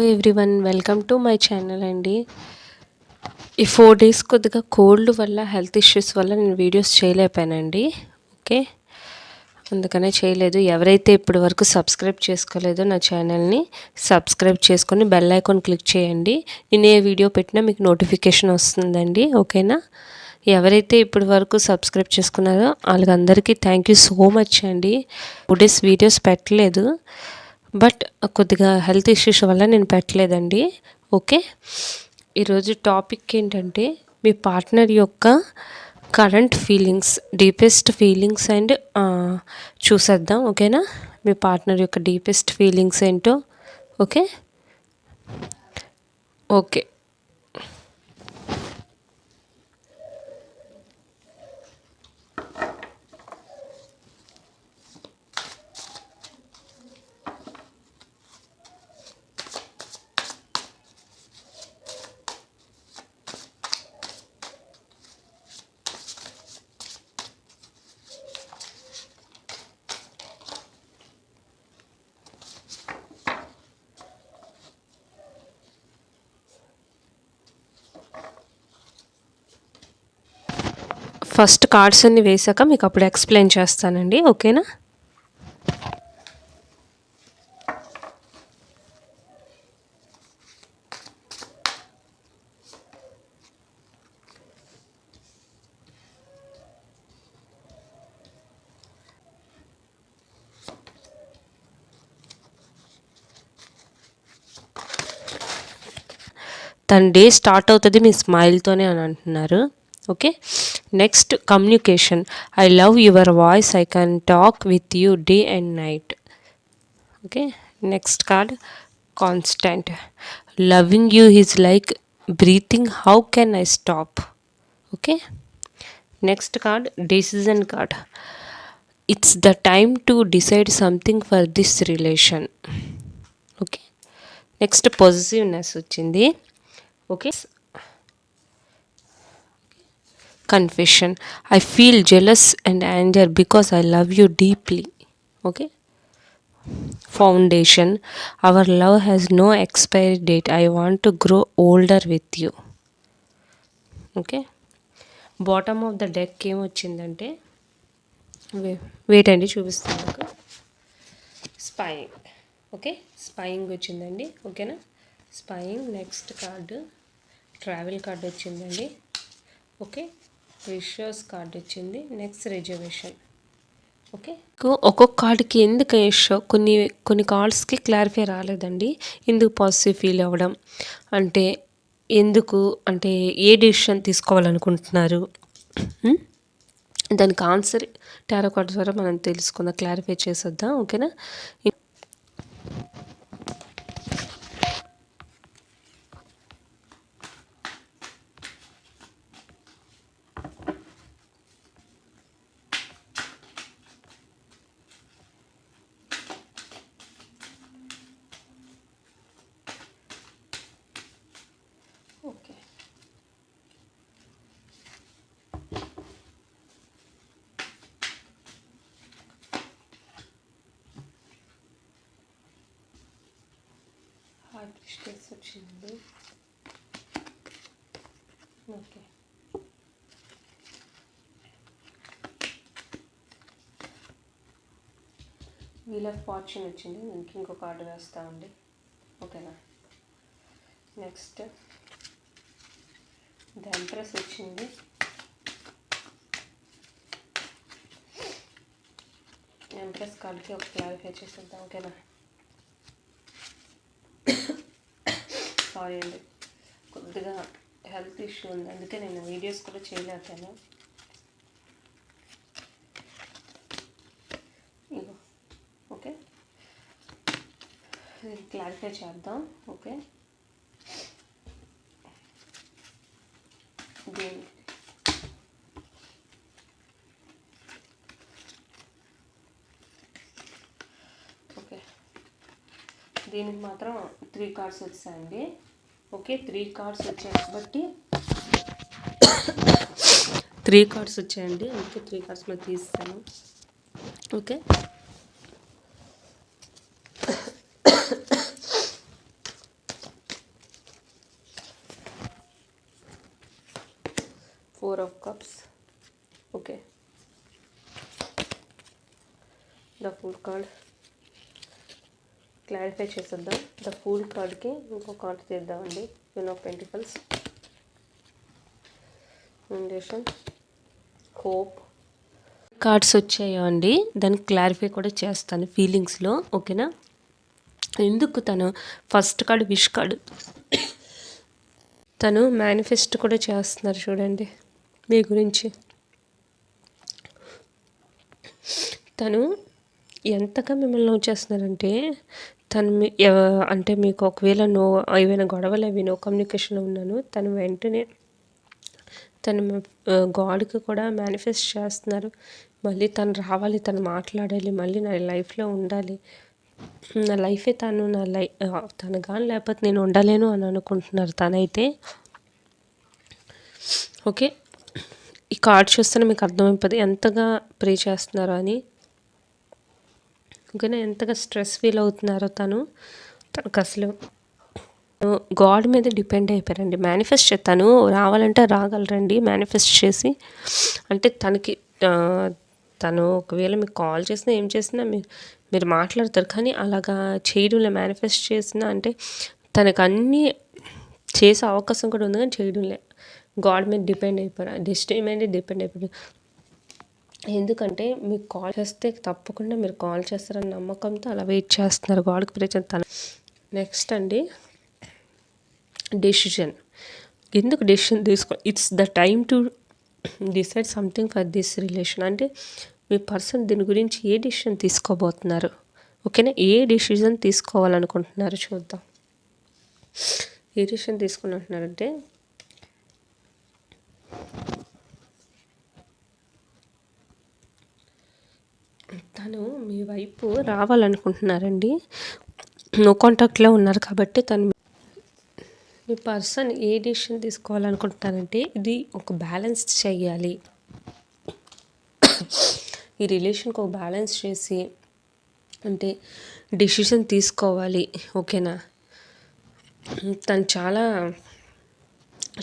Everyone, welcome to my channel అండి. ఈ 4 days కొద్దిగా కోల్డ్ వల్ల, హెల్త్ ఇష్యూస్ వల్ల నేను వీడియోస్ చేయలేకపోయానండి. ఓకే, అందుకనే చేయలేదు. ఎవరైతే ఇప్పటి వరకు సబ్స్క్రైబ్ చేసుకోలేదో నా ఛానల్ని సబ్స్క్రైబ్ చేసుకొని బెల్ ఐకాన్ క్లిక్ చేయండి. నేను ఏ వీడియో పెట్టినా మీకు నోటిఫికేషన్ వస్తుందండి. ఓకేనా? ఎవరైతే ఇప్పటి వరకు సబ్స్క్రైబ్ చేసుకున్నారో వాళ్ళందరికీ థ్యాంక్ యూ సో మచ్ అండి. 2 డేస్ వీడియోస్ పెట్టలేదు, బట్ కొద్దిగా హెల్త్ ఇష్యూస్ వల్ల నేను పెట్టలేదండి. ఓకే, ఈరోజు టాపిక్ ఏంటంటే మీ పార్ట్నర్ యొక్క current feelings, deepest feelings and చూసేద్దాం. ఓకేనా? మీ పార్ట్నర్ యొక్క డీపెస్ట్ ఫీలింగ్స్ ఏంటో. ఓకే ఓకే ఫస్ట్ కార్డ్స్ అన్ని వేసాక మీకు అప్పుడు ఎక్స్ప్లెయిన్ చేస్తానండి. ఓకేనా? తన డే స్టార్ట్ అవుతుంది మీ స్మైల్తోనే అని అంటున్నారు. Okay, next communication. I love your voice, I can talk with you day and night. Okay, next card constant. Loving you is like breathing, how can I stop. Okay, next card decision card. It's the time to decide something for this relation. Okay, next positiveness వచ్చింది. Okay, confession. I feel jealous and anger because I love you deeply. Okay, foundation. Our love has no expiry date, I want to grow older with you. Okay, bottom of the deck ఏమొచ్చిందంటే, wait అండి చూపిస్తాను నాకు. Spying. Okay, spying వచ్చిందండి. ఓకేనా? Spying. Next card travel card వచ్చిందండి. Okay, wishes card వచ్చింది. Next reservation. Okay, ఒక్కొక్క కార్డుకి ఎందుకు ఇష్యూ, కొన్ని కార్డ్స్కి క్లారిఫై రాలేదండి. ఎందుకు పాజిటివ్ ఫీల్ అవ్వడం అంటే, ఎందుకు అంటే ఏ డెసిషన్ తీసుకోవాలనుకుంటున్నారు, దానికి ఆన్సర్ టారో కార్డ్ ద్వారా మనం తెలుసుకుందాం, క్లారిఫై చేసేద్దాం. ఓకేనా? ఓకే, హార్ట్ స్టేట్స్ వచ్చింది. ఓకే, వీల్ ఆఫ్ ఫార్చ్యూన్ వచ్చింది. ఇంకో కార్డు వేస్తామండి. ఓకేనా? నెక్స్ట్ ద ఎంప్రెస్ వచ్చింది. ఎంప్రెస్ కార్డ్కి ఒక క్లారిఫై చేసేద్దాం. ఓకేనా? సారీ అండి, కొద్దిగా హెల్త్ ఇష్యూ ఉంది, అందుకే నేను వీడియోస్ కూడా చేయలేకపోయాను. ఇగో. ఓకే, క్లారిఫై చేద్దాం. ఓకే, దీని ఓకే, దీనికి మాత్రం 3 కార్డ్స్ వచ్చాయండి. ఓకే, 3 కార్డ్స్ వచ్చాయి కాబట్టి 3 కార్డ్స్ వచ్చాయండి, అందుకే 3 కార్డ్స్లో తీస్తాను. Okay, 4 of cups. Okay, the Fool card clarify చేసేద్దాం. ద ఫూల్ కార్డ్కి ఇంకో కార్డ్ తీద్దామండి. Queen of pentacles, foundation, hope cards వచ్చాయో అండి. దానికి క్లారిఫై కూడా చేస్తాను ఫీలింగ్స్లో. ఓకేనా? ఎందుకు తను ఫస్ట్ కార్డ్ విష్ కార్డ్, తను మేనిఫెస్ట్ కూడా చేస్తున్నారు చూడండి మీ గురించి. తను ఎంతగా మిమ్మల్ని లవ్ చేస్తున్నారంటే, తను అంటే మీకు ఒకవేళ ఏవైనా గొడవలు అవి నో కమ్యూనికేషన్లో ఉన్నాను, తను వెంటనే తను గాడ్కి కూడా మేనిఫెస్ట్ చేస్తున్నారు. మళ్ళీ తను రావాలి, తను మాట్లాడాలి, మళ్ళీ నా లైఫ్లో ఉండాలి, నా లైఫే తను, తను కానీ లేకపోతే నేను ఉండలేను అని అనుకుంటున్నారు తనైతే. ఓకే, ఈ కార్డ్ చూస్తేనే మీకు అర్థమైపోతుంది ఎంతగా ప్రే చేస్తున్నారో అని. ఓకేనా? ఎంతగా స్ట్రెస్ ఫీల్ అవుతున్నారో తనకు అసలు గాడ్ మీద డిపెండ్ అయిపోయారండి. మేనిఫెస్ట్ తను రావాలంటే రాగలరండి మేనిఫెస్ట్ చేసి. అంటే తను ఒకవేళ మీకు కాల్ చేసినా ఏం చేసినా మీరు మాట్లాడతారు, కానీ అలాగా చేయడంలో మేనిఫెస్ట్ చేసినా అంటే తనకు అన్నీ చేసే అవకాశం కూడా ఉంది, కానీ చేయడంలే. గాడ్ మీద డిపెండ్ అయిపోయారు, డెస్టినీ మీద డిపెండ్ అయిపోయారు. ఎందుకంటే మీకు కాల్ చేస్తే తప్పకుండా మీరు కాల్ చేస్తారని నమ్మకంతో అలా వెయిట్ చేస్తున్నారు. గాడ్కి ప్రే చేస్తాను. నెక్స్ట్ అండి, డెసిషన్. ఎందుకు decision it's the time to decide something for this relation. అంటే మీ పర్సన్ దీని గురించి ఏ డెసిషన్ తీసుకోబోతున్నారు. ఓకేనా? ఏ డెసిషన్ తీసుకోవాలనుకుంటున్నారు చూద్దాం. ఏ డెసిషన్ తీసుకున్నట్టున్నారంటే, తను మీ వైపు రావాలనుకుంటున్నారండి. నో కాంటాక్ట్లో ఉన్నారు కాబట్టి తను మీ పర్సన్ ఏ డెసిషన్ తీసుకోవాలనుకుంటున్నారంటే, ఇది ఒక బ్యాలెన్స్ చేయాలి, ఈ రిలేషన్కి ఒక బ్యాలెన్స్ చేసి అంటే డెసిషన్ తీసుకోవాలి. ఓకేనా? తను చాలా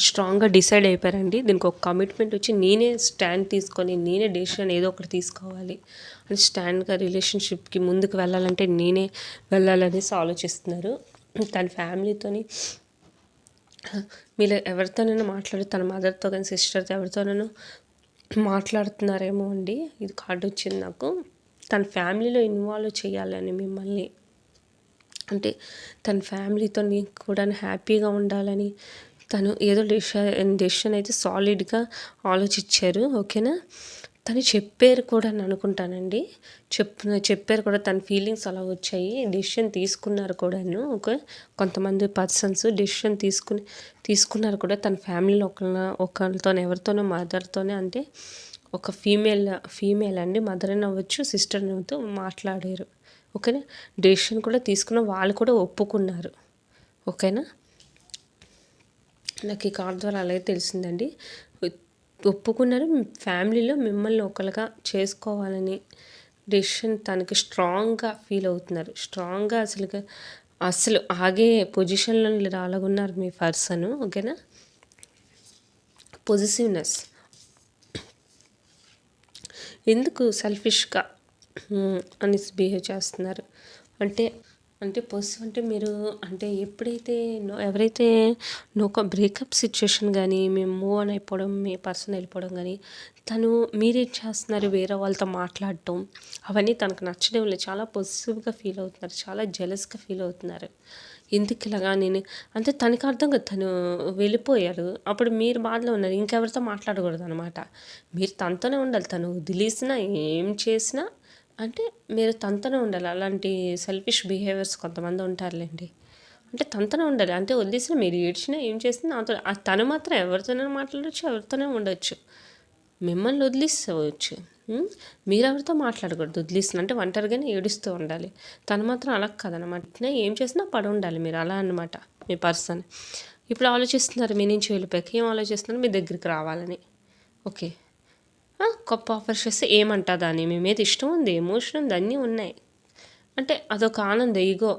స్ట్రాంగ్గా డిసైడ్ అయిపోయారండి. దీనికి ఒక కమిట్మెంట్ వచ్చి నేనే స్టాండ్ తీసుకొని నేనే డెసిషన్ ఏదో ఒకటి తీసుకోవాలి అని స్టాండ్గా రిలేషన్షిప్కి ముందుకు వెళ్ళాలంటే నేనే వెళ్ళాలనేసి ఆలోచిస్తున్నారు. తన ఫ్యామిలీతోని మీరు ఎవరితోనైనా తన మదర్తో కానీ సిస్టర్తో ఎవరితోనైనా మాట్లాడుతున్నారేమో అండి. ఇది కార్డు వచ్చింది నాకు. తన ఫ్యామిలీలో ఇన్వాల్వ్ చేయాలని మిమ్మల్ని, అంటే తన ఫ్యామిలీతో కూడా హ్యాపీగా ఉండాలని తను ఏదో డెసిషన్ అయితే సాలిడ్గా ఆలోచించారు. ఓకేనా? తను చెప్పారు కూడా అని అనుకుంటానండి. చెప్పారు కూడా, తన ఫీలింగ్స్ అలా వచ్చాయి, డెసిషన్ తీసుకున్నారు కూడాను. ఓకే, కొంతమంది పర్సన్స్ డెసిషన్ తీసుకున్నారు కూడా. తన ఫ్యామిలీలో ఒకరితో ఎవరితోనో మదర్తోనే, అంటే ఒక ఫీమేల్ అండి, మదర్ అని అవ్వచ్చు, సిస్టర్ అవ్వచ్చు, మాట్లాడారు. ఓకేనా? డెసిషన్ కూడా తీసుకున్న వాళ్ళు కూడా ఒప్పుకున్నారు. ఓకేనా? నాకు ఈ కార్డ్ ద్వారా అలాగే తెలిసిందండి. ఒప్పుకున్నారు. ఫ్యామిలీలో మిమ్మల్ని ఒకరిగా చేసుకోవాలని డెసిషన్ తనకి స్ట్రాంగ్గా ఫీల్ అవుతున్నారు. స్ట్రాంగ్గా అసలు ఆగే పొజిషన్లో అలాగున్నారు మీ పర్సన్. ఓకేనా? పొజిటివ్నెస్. ఎందుకు సెల్ఫిష్గా అని బిహేవ్ చేస్తున్నారు అంటే పొజిటివ్ అంటే మీరు అంటే ఎవరైతే బ్రేకప్ సిచ్యుయేషన్ కానీ మేము మూవ్ ఆన్ అయిపోవడం, మీ పర్సన్ వెళ్ళిపోవడం కానీ మీరేం చేస్తున్నారు, వేరే వాళ్ళతో మాట్లాడటం అవన్నీ తనకు నచ్చడం లేదు. చాలా పాజిటివ్గా ఫీల్ అవుతున్నారు, చాలా జెలస్గా ఫీల్ అవుతున్నారు. ఎందుకు ఇలాగా అంటే తనకి అర్థం కదా, తను వెళ్ళిపోయారు, అప్పుడు మీరు బాధలో ఉన్నారు, ఇంకెవరితో మాట్లాడకూడదు అనమాట. మీరు తనతోనే ఉండాలి. తను వదిలేసినా ఏం చేసినా అంటే మీరు తనతోనే ఉండాలి. అలాంటి సెల్ఫిష్ బిహేవియర్స్ కొంతమంది ఉంటారులేండి. అంటే తనతోనే ఉండాలి. అంటే వదిలేసినా మీరు ఏడ్చినా ఏం చేసినా తను మాత్రం ఎవరితోనైనా మాట్లాడవచ్చు, ఎవరితోనే ఉండొచ్చు. మిమ్మల్ని వదిలేసుకోవచ్చు, మీరు ఎవరితో మాట్లాడకూడదు. వదిలేసిన అంటే ఒంటరిగానే ఏడుస్తూ ఉండాలి. తను మాత్రం అలా కాదనమాట. ఏం చేసినా పడి ఉండాలి మీరు, అలా అనమాట మీ పర్సన్. ఇప్పుడు ఆలోచిస్తున్నారు మీ నుంచి వెళ్ళిపోయాక, ఏం ఆలోచిస్తున్నారు, మీ దగ్గరికి రావాలని. ఓకే, గొప్ప ఆఫర్ చేస్తే ఏమంటుందా అని, మీ మీద ఇష్టం ఉంది, ఎమోషన్ ఉంది, అన్నీ ఉన్నాయి. అంటే అదొక ఆనందం, ఈగో,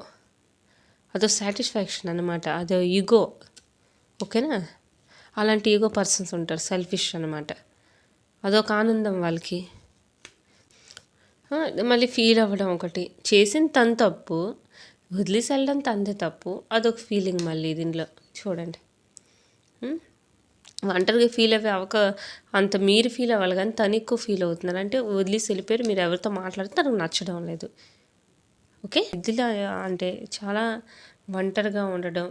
అదొక సాటిస్ఫాక్షన్ అనమాట, అదో ఈగో. ఓకేనా? అలాంటి ఈగో పర్సన్స్ ఉంటారు, సెల్ఫిష్ అనమాట. అదొక ఆనందం వాళ్ళకి. మళ్ళీ ఫీల్ అవ్వడం ఒకటి, చేసిన తను తప్పు, వదిలేసి వెళ్ళడం తందే తప్పు, అదొక ఫీలింగ్ మళ్ళీ దీనిలో చూడండి. ఒంటరిగా ఫీల్ అంత మీరు ఫీల్ అవ్వాలి, కానీ తను ఎక్కువ ఫీల్ అవుతున్నారు. అంటే వదిలేసి వెళ్ళిపోయారు, మీరు ఎవరితో మాట్లాడితే తనకు నచ్చడం లేదు. ఓకే, ఇదిలా అంటే చాలా ఒంటరిగా ఉండడం,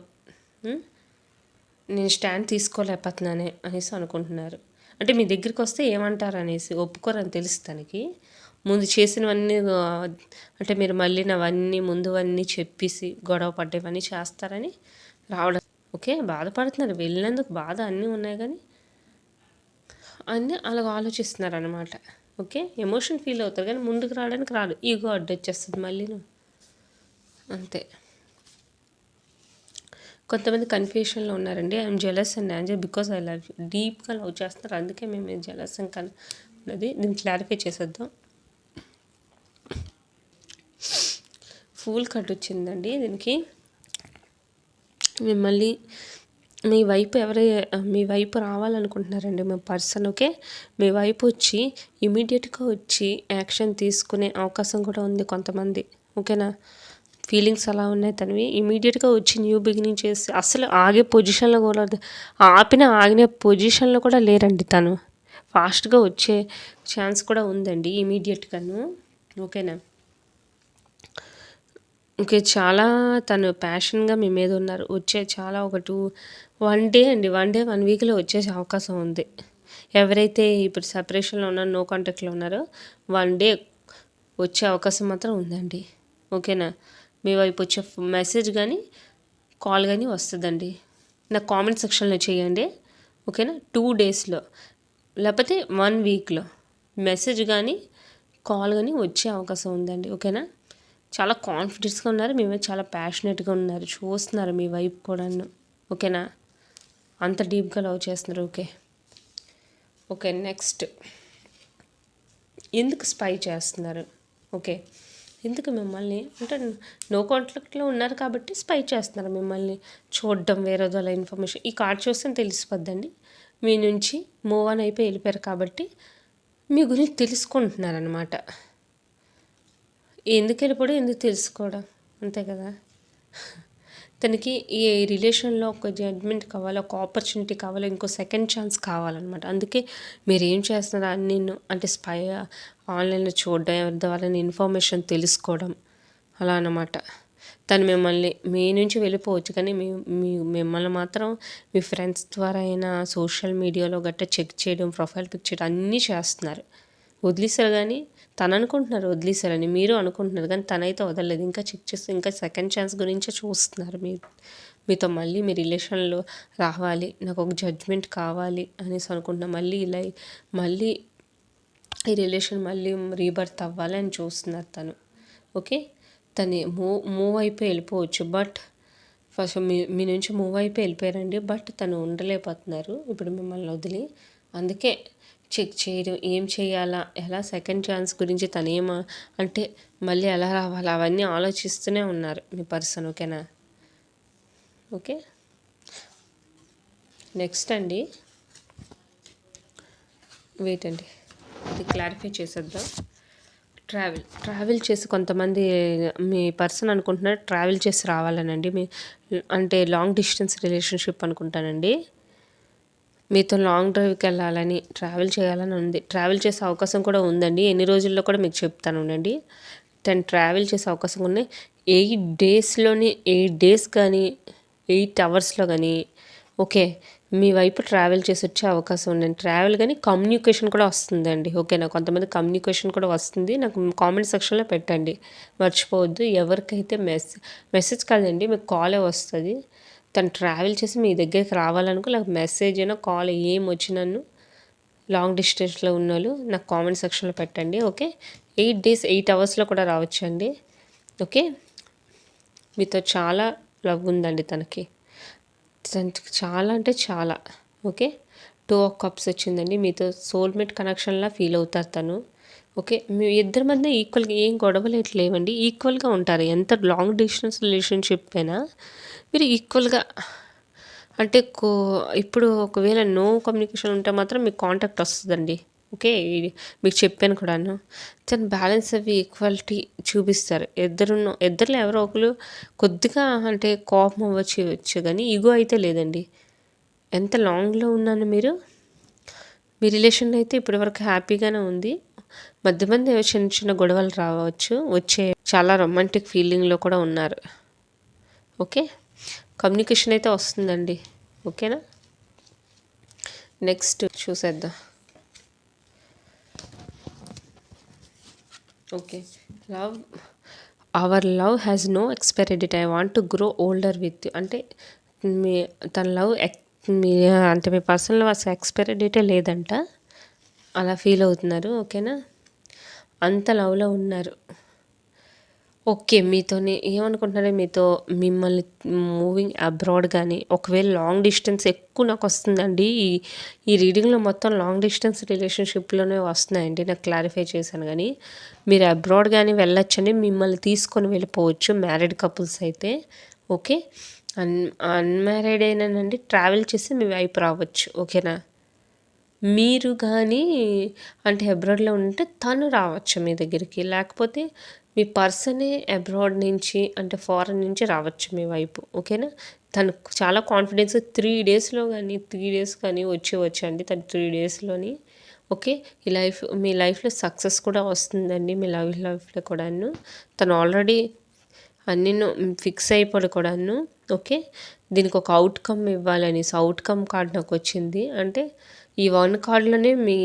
నేను స్టాండ్ తీసుకోలేకపోతున్నానే అనేసి అనుకుంటున్నారు. అంటే మీ దగ్గరికి వస్తే ఏమంటారు అనేసి ఒప్పుకోరని తెలుసు తనకి. ముందు చేసినవన్నీ అంటే మీరు మళ్ళీ అవన్నీ ముందువన్నీ చెప్పేసి గొడవ పడ్డేవన్నీ చేస్తారని రావడం. ఓకే, బాధపడుతున్నారు, వెళ్ళినందుకు బాధ అన్నీ ఉన్నాయి, కానీ అన్నీ అలాగ ఆలోచిస్తున్నారు అనమాట. ఓకే, ఎమోషన్ ఫీల్ అవుతారు, కానీ ముందుకు రావడానికి రాదు, ఈగో అడ్డొచ్చేస్తుంది మళ్ళీ. అంతే. కొంతమంది కన్ఫ్యూషన్లో ఉన్నారండి. I'm jealous and anger because I love you. డీప్గా లవ్ చేస్తున్నారు, అందుకే మేము జెలస్ అని ఉన్నది. దీన్ని క్లారిఫై చేసేద్దాం. ఫూల్ కట్ వచ్చిందండి దీనికి. మిమ్మల్ని మీ వైపు రావాలనుకుంటున్నారండి మీ పర్సన్. ఓకే, మీ వైపు వచ్చి ఇమీడియట్గా వచ్చి యాక్షన్ తీసుకునే అవకాశం కూడా ఉంది కొంతమంది. ఓకేనా, ఫీలింగ్స్ అలా ఉన్నాయి తనవి. ఇమీడియట్గా వచ్చి న్యూ బిగినింగ్ చేసి అసలు ఆగే పొజిషన్లో కూడా ఆగిన పొజిషన్లో కూడా లేరండి తను. ఫాస్ట్గా వచ్చే ఛాన్స్ కూడా ఉందండి ఇమీడియట్గాను. ఓకేనా, ఓకే, చాలా తను ప్యాషన్గా మీ మీద ఉన్నారు. చాలా ఒక 1 డే అండి, 1 వీక్లో వచ్చేసే అవకాశం ఉంది. ఎవరైతే ఇప్పుడు సెపరేషన్లో ఉన్నారో, నో కాంటాక్ట్లో ఉన్నారో 1 డే వచ్చే అవకాశం మాత్రం ఉందండి. ఓకేనా, మీ వైపు వచ్చే మెసేజ్ కానీ కాల్ కానీ వస్తుందండి. నాకు కామెంట్ సెక్షన్లో చేయండి. ఓకేనా, 2 డేస్లో లేకపోతే 1 వీక్లో మెసేజ్ కానీ కాల్ కానీ వచ్చే అవకాశం ఉందండి. ఓకేనా, చాలా కాన్ఫిడెన్స్గా ఉన్నారు, మీ మీద చాలా ప్యాషనెట్గా ఉన్నారు, చూస్తున్నారు మీ వైపు కూడాను. ఓకేనా, అంత డీప్గా లవ్ చేస్తున్నారు. ఓకే, నెక్స్ట్ ఎందుకు స్పై చేస్తున్నారు? ఓకే, ఎందుకు మిమ్మల్ని అంటే నో కాంటాక్ట్లో ఉన్నారు కాబట్టి స్పై చేస్తున్నారు మిమ్మల్ని చూడడం, వేరే వాళ్ళ ఇన్ఫర్మేషన్. ఈ కార్డ్ చూస్తే తెలిసిపోద్దండి, మీ నుంచి మూవ్ ఆన్ అయిపోయి వెళ్ళిపోయారు కాబట్టి మీ గురించి తెలుసుకుంటున్నారనమాట. ఎందుకు వెళ్ళిపోవడం, ఎందుకు తెలుసుకోవడం, అంతే కదా. తనకి ఈ రిలేషన్లో ఒక జడ్జ్మెంట్ కావాలి, ఒక ఆపర్చునిటీ కావాలి, ఇంకో సెకండ్ ఛాన్స్ కావాలన్నమాట. అందుకే మీరు ఏం చేస్తున్నారా అని అంటే స్పై ఆన్లైన్లో చూడడం, ఎవరి ద్వారా ఇన్ఫర్మేషన్ తెలుసుకోవడం అలా అన్నమాట. తను మిమ్మల్ని మీ నుంచి వెళ్ళిపోవచ్చు, కానీ మిమ్మల్ని మాత్రం మీ ఫ్రెండ్స్ ద్వారా అయినా సోషల్ మీడియాలో గట్టా చెక్ చేయడం, ప్రొఫైల్ పిక్ చేయడం అన్నీ చేస్తున్నారు. వదిలేసారు, కానీ తను అనుకుంటున్నారు వదిలేసారని, మీరు అనుకుంటున్నారు, కానీ తనైతే వదలలేదు. ఇంకా చెక్ చేస్తే ఇంకా సెకండ్ ఛాన్స్ గురించే చూస్తున్నారు. మీతో మళ్ళీ మీ రిలేషన్లో రావాలి, నాకు ఒక జడ్జ్మెంట్ కావాలి అనేసి అనుకుంటున్నా. మళ్ళీ ఈ రిలేషన్ మళ్ళీ రీబర్త్ అవ్వాలి అని చూస్తున్నారు తను. ఓకే, తను మూవ్ అయిపోయి వెళ్ళిపోవచ్చు, బట్ ఫస్ట్ మీ నుంచి మూవ్ అయిపోయి వెళ్ళిపోయారండి, బట్ తను ఉండలేకపోతున్నారు ఇప్పుడు మిమ్మల్ని వదిలి. అందుకే చెక్ చేయడం, ఏం చేయాలా, ఎలా సెకండ్ ఛాన్స్ గురించి తనేమో అంటే మళ్ళీ ఎలా రావాలా అవన్నీ ఆలోచిస్తూనే ఉన్నారు మీ పర్సన్. ఓకేనా, ఓకే, నెక్స్ట్ అండి వెయిట్ అండి, ఇది క్లారిఫై చేసేద్దాం. ట్రావెల్ చేసి కొంతమంది మీ పర్సన్ అనుకుంటున్నారు ట్రావెల్ చేసి రావాలనండి. అంటే లాంగ్ డిస్టెన్స్ రిలేషన్షిప్ అనుకుంటానండి. మీతో లాంగ్ డ్రైవ్కి వెళ్ళాలని, ట్రావెల్ చేయాలని ఉంది. ట్రావెల్ చేసే అవకాశం కూడా ఉందండి, ఎన్ని రోజుల్లో కూడా మీకు చెప్తాను ఉండండి. తను ట్రావెల్ చేసే అవకాశం ఉన్నాయి 8 డేస్ కానీ 8 అవర్స్లో కానీ. ఓకే, మీ వైపు ట్రావెల్ చేసి వచ్చే అవకాశం ఉందండి. ట్రావెల్ కానీ కమ్యూనికేషన్ కూడా వస్తుందండి. ఓకేనా, కొంతమంది కమ్యూనికేషన్ కూడా వస్తుంది. నాకు కామెంట్ సెక్షన్లో పెట్టండి, మర్చిపోవద్దు. ఎవరికైతే మెసేజ్ కాదండి, మీకు కాలే వస్తుంది. తను ట్రావెల్ చేసి మీ దగ్గరికి రావాలనుకో, నాకు మెసేజ్ అయినా కాల్ ఏం వచ్చినాను లాంగ్ డిస్టెన్స్లో ఉన్న వాళ్ళు నాకు కామెంట్ సెక్షన్లో పెట్టండి. ఓకే, 8 డేస్ 8 అవర్స్లో కూడా రావచ్చండి. ఓకే, మీతో చాలా లవ్ ఉందండి తనకి చాలా అంటే చాలా. ఓకే, 2 ఆఫ్ కప్స్ వచ్చిందండి. మీతో సోల్మేట్ కనెక్షన్లా ఫీల్ అవుతారు తను. ఓకే, మీ ఇద్దరి మధ్య ఈక్వల్గా ఏం గొడవలు ఎట్లా లేవండి, ఈక్వల్గా ఉంటారు. ఎంత లాంగ్ డిస్టెన్స్ రిలేషన్షిప్ అయినా మీరు ఈక్వల్గా అంటే ఇప్పుడు ఒకవేళ నో కమ్యూనికేషన్ ఉంటే మాత్రం మీకు కాంటాక్ట్ వస్తుందండి. ఓకే. మీకు చెప్పాను కూడాను. తను బ్యాలెన్స్ అవి ఈక్వాలిటీ చూపిస్తారు. ఇద్దరిలో ఎవరో ఒకరు కొద్దిగా అంటే కోపం అవ్వచ్చు కానీ ఈగో అయితే లేదండి. ఎంత లాంగ్‌లో ఉన్నాను మీరు? మీ రిలేషన్ అయితే ఇప్పటివరకు హ్యాపీగానే ఉంది. మధ్య మధ్య చిన్న చిన్న గొడవలు రావచ్చు. చాలా రొమాంటిక్ ఫీలింగ్‌లో కూడా ఉన్నారు. ఓకే. కమ్యూనికేషన్ అయితే వస్తుందండి. ఓకేనా? నెక్స్ట్ చూసేద్దాం. Okay. Our love has no expiry date. I want to grow older with you. అంటే మీ తన లవ్ మీ అంటే మీ పర్సనల్ లవ్ అసలు ఎక్స్‌పైరీ డేటే లేదంట. అలా ఫీల్ అవుతున్నారు. ఓకేనా? అంత లవ్‌లో ఉన్నారు. ఓకే. మీతోని ఏమనుకుంటున్నారంటే మిమ్మల్ని మూవింగ్ అబ్రాడ్ గానీ, ఒకవేళ లాంగ్ డిస్టెన్స్ ఎక్కువ నాకొస్తుందండి. ఈ రీడింగ్‌లో మొత్తం లాంగ్ డిస్టెన్స్ రిలేషన్‌షిప్‌లోనే వస్తున్నాయండి. నాకు క్లారిఫై చేశాను గానీ, మీరు అబ్రాడ్ గానీ వెళ్ళొచ్చండి. మిమ్మల్ని తీసుకొని వెళ్ళిపోవచ్చు మ్యారీడ్ కపుల్స్ అయితే. ఓకే. అన్ అన్‌మ్యారీడ్ అయినానండి ట్రావెల్ చేసి మీ వైపు రావచ్చు. ఓకేనా? మీరు గానీ అంటే అబ్రాడ్‌లో ఉంటే తను రావచ్చు మీ దగ్గరికి. లేకపోతే మీ పర్సనే అబ్రాడ్ నుంచి అంటే ఫారెన్ నుంచి రావచ్చు మీ వైపు. ఓకేనా? తను చాలా కాన్ఫిడెన్స్ 3 డేస్‌లో గానీ, 3 డేస్ కానీ వచ్చేయొచ్చండి. తను 3 డేస్‌లోని ఓకే. మీ లైఫ్‌లో సక్సెస్ కూడా వస్తుందండి. మీ లైఫ్‌లో కూడాను. తను ఆల్రెడీ అన్నీను ఫిక్స్ అయిపోయాడు కూడాను. ఓకే. దీనికొక ఔట్‌కమ్ ఇవ్వాలనేసి ఔట్‌కమ్ కార్డ్ నాకొచ్చింది. అంటే ఈ 1 కార్డ్‌లోనే మీ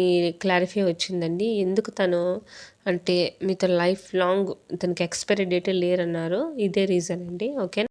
క్లారిఫై వచ్చిందండి. ఎందుకు తను అంటే మీతో లైఫ్ లాంగ్ తనకి ఎక్స్‌పైరీ డేటే లేరన్నారో ఇదే రీజన్ అండి. ఓకేనా?